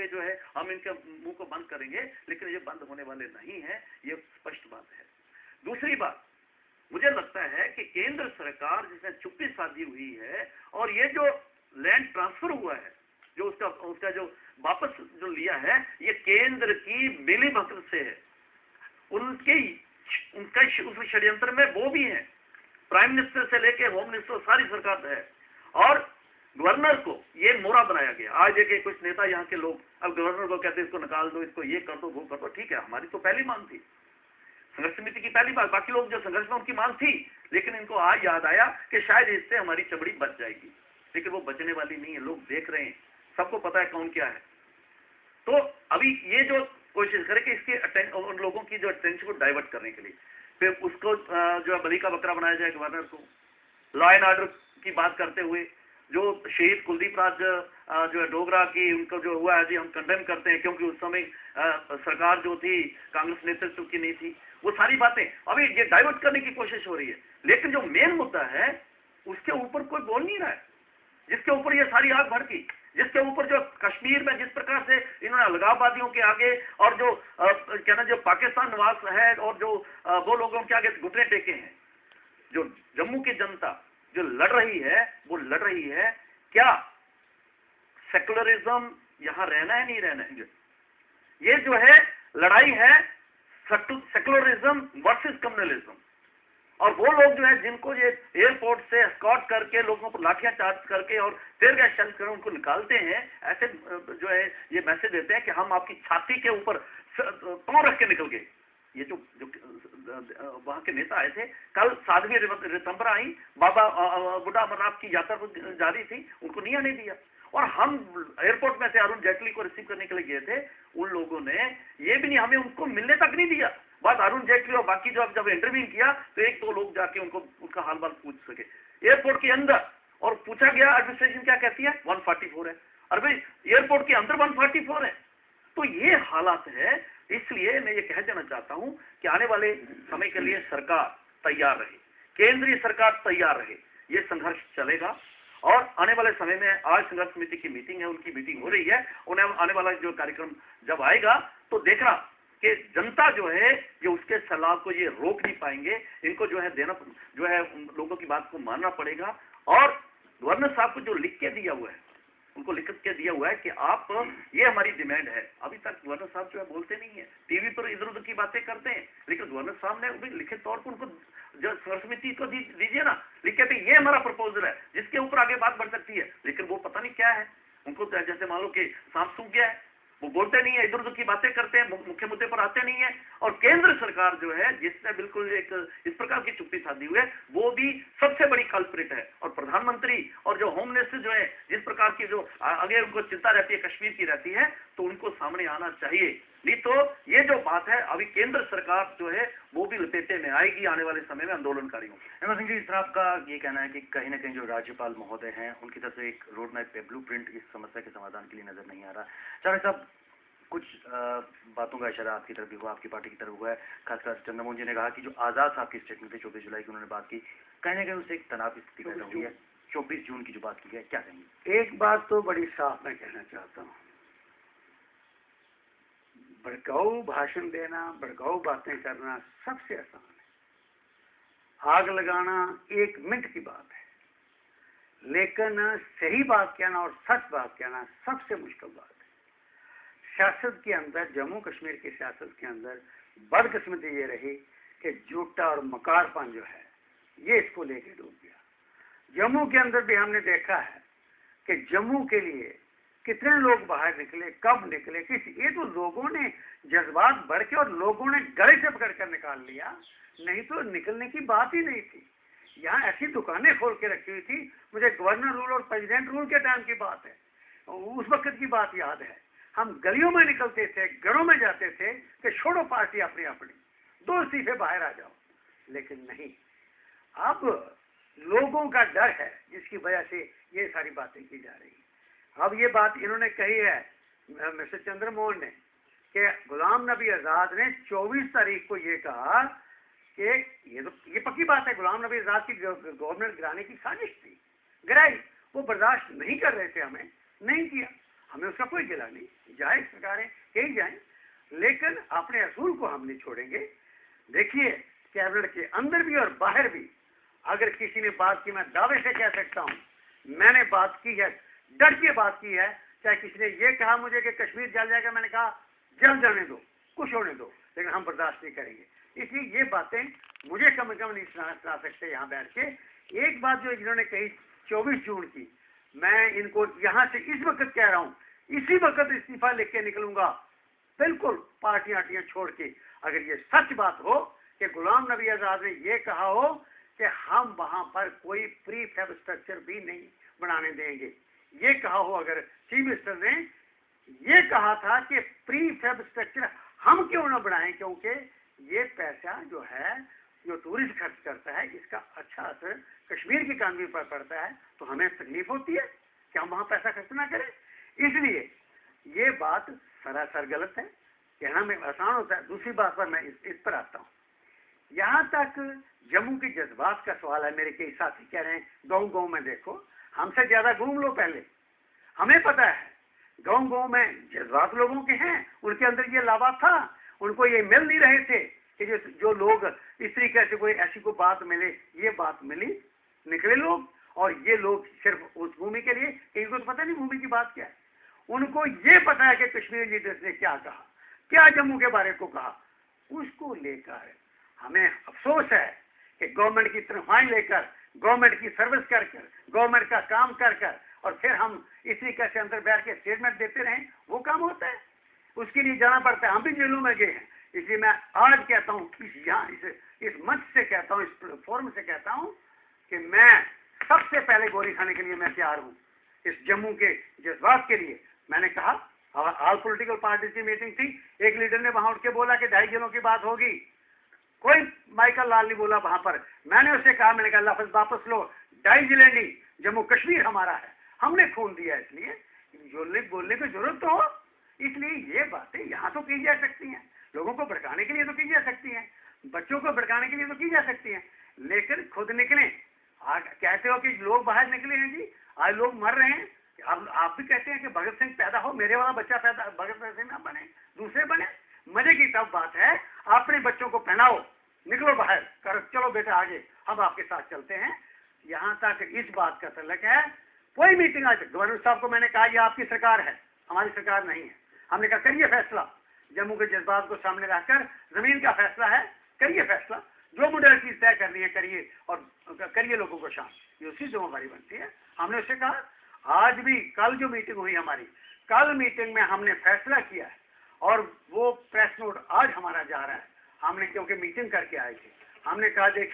में जो है हम इनके मुंह को बंद करेंगे, लेकिन ये बंद होने वाले नहीं है, ये स्पष्ट बात है। दूसरी बात, मुझे लगता है कि केंद्र सरकार जिसने चुप्पी साधी हुई है, और ये जो लैंड ट्रांसफर हुआ है, जो उसका जो वापस जो लिया है, ये केंद्र की मिलीभगत से है। उनका उस षड्यंत्र में वो भी है, प्राइम मिनिस्टर से लेके होम मिनिस्टर सारी सरकार है, और गवर्नर को ये मोहरा बनाया गया। आज देखिए कुछ नेता यहाँ के लोग अब गवर्नर को कहते हैं इसको निकाल दो, इसको ये कर दो, वो कर दो। ठीक है, हमारी तो पहली मांग थी, संघर्ष समिति की पहली बात, बाकी लोग जो संघर्ष में उनकी मांग थी, लेकिन इनको आज याद आया कि शायद इससे हमारी चमड़ी बच जाएगी, लेकिन वो बचने वाली नहीं है। लोग देख रहे हैं, सबको पता है कौन क्या है। तो अभी ये जो कोशिश करे कि इसके उन लोगों की जो अटेंशन को डाइवर्ट करने के लिए, फिर उसको जो है बलि का बकरा बनाया जाए गवर्नर को। लॉ एंड ऑर्डर की बात करते हुए जो शहीद कुलदीप राज जो है डोगरा की उनको जो हुआ है जी, हम कंडेम करते हैं, क्योंकि उस समय सरकार जो थी कांग्रेस नेतृत्व की नहीं थी। वो सारी बातें अभी ये डाइवर्ट करने की कोशिश हो रही है, लेकिन जो मेन मुद्दा है उसके ऊपर कोई बोल नहीं रहा है, जिसके ऊपर ये सारी आग भड़की, जिसके ऊपर जो कश्मीर में जिस प्रकार से इन्होंने अलगाववादियों के आगे और जो कहना जो पाकिस्तान निवास है और जो वो लोगों के आगे घुटने टेके हैं। जो जम्मू की जनता जो लड़ रही है, वो लड़ रही है क्या सेकुलरिज्म यहाँ रहना है नहीं रहना है। ये जो है लड़ाई है सेकुलरिज्म वर्सेस कम्युनलिज्म। और वो लोग जो है जिनको ये एयरपोर्ट से एस्कॉर्ट करके लोगों पर लाठियां चार्ज करके और तेर गैस शेल कर उनको निकालते हैं, ऐसे जो है ये मैसेज देते हैं कि हम आपकी छाती के ऊपर पांव रख के निकल गए। ये जो वहां के नेता आए थे, कल साध्वी रितंबरा आई, बाबा बुढ़ा अमरनाथ की यात्रा जा रही थी, उनको नहीं आने दिया। और हम एयरपोर्ट में से अरुण जेटली को रिसीव करने के लिए गए थे, उन लोगों ने ये भी नहीं, हमें उनको मिलने तक नहीं दिया। बात अरुण जेटली और बाकी जो जब इंटरव्यू किया तो एक दो लोग जाके उनको उनका हाल बाल पूछ सके एयरपोर्ट के अंदर, और पूछा गया एडमिनिस्ट्रेशन क्या कहती है, 144 है। और भाई एयरपोर्ट के अंदर 144 है। तो ये हालात है। इसलिए मैं ये कह देना चाहता हूं कि आने वाले समय के लिए सरकार तैयार रहे, केंद्रीय सरकार तैयार रहे, ये संघर्ष चलेगा। और आने वाले समय में आज संघर्ष समिति की मीटिंग है, उनकी मीटिंग हो रही है, उन्हें आने वाला जो कार्यक्रम जब आएगा तो देखना कि जनता जो है ये उसके सलाह को ये रोक नहीं पाएंगे। इनको जो है देना जो है लोगों की बात को मानना पड़ेगा। और गवर्नर साहब को जो लिख के दिया हुआ है, उनको लिख के दिया हुआ है कि आप ये हमारी डिमांड है। अभी तक गवर्नर साहब जो है बोलते नहीं है, टीवी पर इधर उधर की बातें करते हैं, लेकिन गवर्नर साहब ने लिखित तौर पर उनको जो संघर्ष समिति को दीजिए ना, लिख के भी ये हमारा प्रपोजल है जिसके ऊपर आगे बात बढ़ सकती है। लेकिन वो पता नहीं क्या है, उनको जैसे मान लो कि सांप सूख गया है, वो बोलते नहीं है, इधर उधर की बातें करते हैं, मुख्य मुद्दे पर आते नहीं है। और केंद्र सरकार जो है जिसने बिल्कुल एक इस प्रकार की चुप्पी साधी हुई है, वो भी सबसे बड़ी कल्प्रिट है। और प्रधानमंत्री और जो होम मिनिस्टर जो है जिस प्रकार की जो आगे उनको चिंता रहती है कश्मीर की रहती है, तो उनको सामने आना चाहिए। नहीं तो ये जो बात है अभी केंद्र सरकार जो है वो भी लपेटे में आएगी आने वाले समय में आंदोलनकारियों। हेमंत सिंह जी, इस तरह आपका ये कहना है कि कहीं ना कहीं जो राज्यपाल महोदय हैं उनकी तरफ से एक रोड मैप पे ब्लूप्रिंट इस समस्या के समाधान के लिए नजर नहीं आ रहा। चाहे साहब, कुछ बातों का इशारा आपकी तरफ भी हुआ, आपकी पार्टी की तरफ हुआ है, खासकर चंद्रमोहन जी ने कहा कि जो आजाद साहब की स्टेटमेंट थी 24 जुलाई की उन्होंने बात की, कहीं ना कहीं उससे एक तनाव की स्थिति पैदा हुई है। 24 जून की जो बात की है, क्या कहेंगे? एक बात तो बड़ी साफ मैं कहना चाहता हूँ, भड़काऊ भाषण देना, भड़काऊ बातें करना सबसे आसान है। आग लगाना 1 मिनट की बात है, लेकिन सही बात कहना और सच बात कहना सबसे मुश्किल बात है। सियासत के अंदर, जम्मू कश्मीर की सियासत के अंदर बदकिस्मती ये रही कि झूठा और मकारपन जो है ये इसको लेके डूब गया। जम्मू के अंदर भी हमने देखा है कि जम्मू के लिए कितने लोग बाहर निकले, कब निकले, ये तो लोगों ने जज्बात बढ़ के और लोगों ने गले से पकड़ कर निकाल लिया, नहीं तो निकलने की बात ही नहीं थी। यहाँ ऐसी दुकानें खोल के रखी हुई थी, मुझे गवर्नर रूल और प्रेसिडेंट रूल के टाइम की बात है, उस वक्त की बात याद है। हम गलियों में निकलते थे, घरों में जाते थे कि छोड़ो पार्टी अपनी अपनी, 2 इस्तीफे बाहर आ जाओ, लेकिन नहीं। अब लोगों का डर है जिसकी वजह से ये सारी बातें की जा रही है। अब ये बात इन्होंने कही है मिस्टर चंद्रमोहन ने कि गुलाम नबी आजाद ने 24 तारीख को ये कहा कि ये पक्की बात है, गुलाम नबी आजाद की गवर्नमेंट गिराने की साजिश थी, गिराई, वो बर्दाश्त नहीं कर रहे थे, हमें नहीं किया। हमें उसका कोई गिला नहीं, जाए सरकारें कहीं जाए, लेकिन अपने असूल को हम नहीं छोड़ेंगे। देखिए कैबिनेट के अंदर भी और बाहर भी अगर किसी ने बात की, मैं दावे से कह सकता हूँ मैंने बात की है, डट के बात की है। चाहे किसी ने ये कहा मुझे कि कश्मीर जल जाएगा, मैंने कहा जल जाने दो, कुछ होने दो, लेकिन हम बर्दाश्त नहीं करेंगे। इसलिए ये बातें मुझे कम से कम नहीं सुना सकते यहाँ बैठ के। एक बात जो इन्होंने कही 24 जून की, मैं इनको यहाँ से इस वक्त कह रहा हूँ, इसी वक्त इस्तीफा लिख के निकलूंगा, बिल्कुल पार्टियां आर्टियां छोड़ के। अगर ये सच बात हो कि गुलाम नबी आजाद ने ये कहा हो कि हम वहां पर कोई प्री फैब स्ट्रक्चर भी नहीं बनाने देंगे, ये कहा हो, अगर चीफ मिनिस्टर ने ये कहा था कि प्री फैब स्ट्रक्चर हम क्यों ना बनाएं, क्योंकि ये पैसा जो है जो टूरिस्ट खर्च करता है इसका अच्छा असर कश्मीर की इकॉनमी पर पड़ता है, तो हमें तकलीफ होती है कि हम वहां पैसा खर्च ना करें। इसलिए ये बात सरासर गलत है, कहना में आसान होता है। दूसरी बात पर मैं इस पर आता हूँ, यहाँ तक जम्मू के जज्बात का सवाल है। मेरे कई साथी कह रहे हैं गाँव गाँव में देखो, हमसे ज्यादा घूम लो पहले, हमें पता है गाँव गाँव में जज्बात लोगों के हैं, उनके अंदर ये लावा था, उनको ये मिल नहीं रहे थे कि जो लोग इस तरीके से कोई ऐसी कोई बात मिले, ये बात मिली, निकले लोग। और ये लोग सिर्फ उस भूमि के लिए, कहीं को तो पता नहीं भूमि की बात क्या है, उनको ये पता है कि कश्मीर लीडर्स ने क्या कहा, क्या जम्मू के बारे को कहा। उसको लेकर हमें अफसोस है कि गवर्नमेंट की तनख्वाहें लेकर, गवर्नमेंट की सर्विस कर कर, गवर्नमेंट का काम कर कर, और फिर हम इस तरीके से अंदर बैठ के स्टेटमेंट देते रहें, वो काम होता है? उसके लिए जाना पड़ता है। हम भी जेलों में गए हैं। इसलिए मैं आज कहता हूँ, इस मंच से कहता हूँ, इस फोरम से कहता हूँ कि मैं सबसे पहले गोली खाने के लिए मैं तैयार हूँ। इस जम्मू के जज्बात के लिए मैंने कहा, ऑल पॉलिटिकल पार्टीज की मीटिंग थी, एक लीडर ने वहां उठ के बोला कि 2.5 जिलों की बात होगी, कोई माइकल लाल नहीं बोला वहां पर। मैंने उससे कहा, मैंने कहा लफ्ज वापस लो, 2.5 जिले नहीं, जम्मू कश्मीर हमारा है, हमने खून दिया, इसलिए बोलने की जरूरत तो हो। इसलिए ये बातें यहाँ तो की जा सकती हैं, लोगों को भड़काने के लिए तो की जा सकती हैं, बच्चों को भड़काने के लिए तो की जा सकती हैं, लेकिन खुद निकले। कहते हो कि लोग बाहर निकले हैं जी, आज लोग मर रहे हैं। आप भी कहते हैं कि भगत सिंह पैदा हो, मेरे वाला बच्चा पैदा भगत सिंह ना बने, दूसरे बने। मजे की तब बात है, अपने बच्चों को पहनाओ, निकलो बाहर, करो, चलो बेटा आगे, हम आपके साथ चलते हैं। यहाँ तक इस बात का तल्लक है। कोई मीटिंग आज गवर्नर साहब को मैंने कहा, ये आपकी सरकार है, हमारी सरकार नहीं है। हमने कहा करिए फैसला, जम्मू के जज्बात को सामने रखकर, जमीन का फैसला है, करिए फैसला, जो मोडेलिटीज तय करनी है करिए, और करिए लोगों को शांत, ये उसकी जिम्मेदारी बनती है। हमने उससे कहा, आज भी कल जो मीटिंग हुई हमारी, कल मीटिंग में हमने फैसला किया है, और वो प्रेस नोट आज हमारा जा रहा है। हमने क्योंकि मीटिंग करके आए थे, हमने कहा देखिए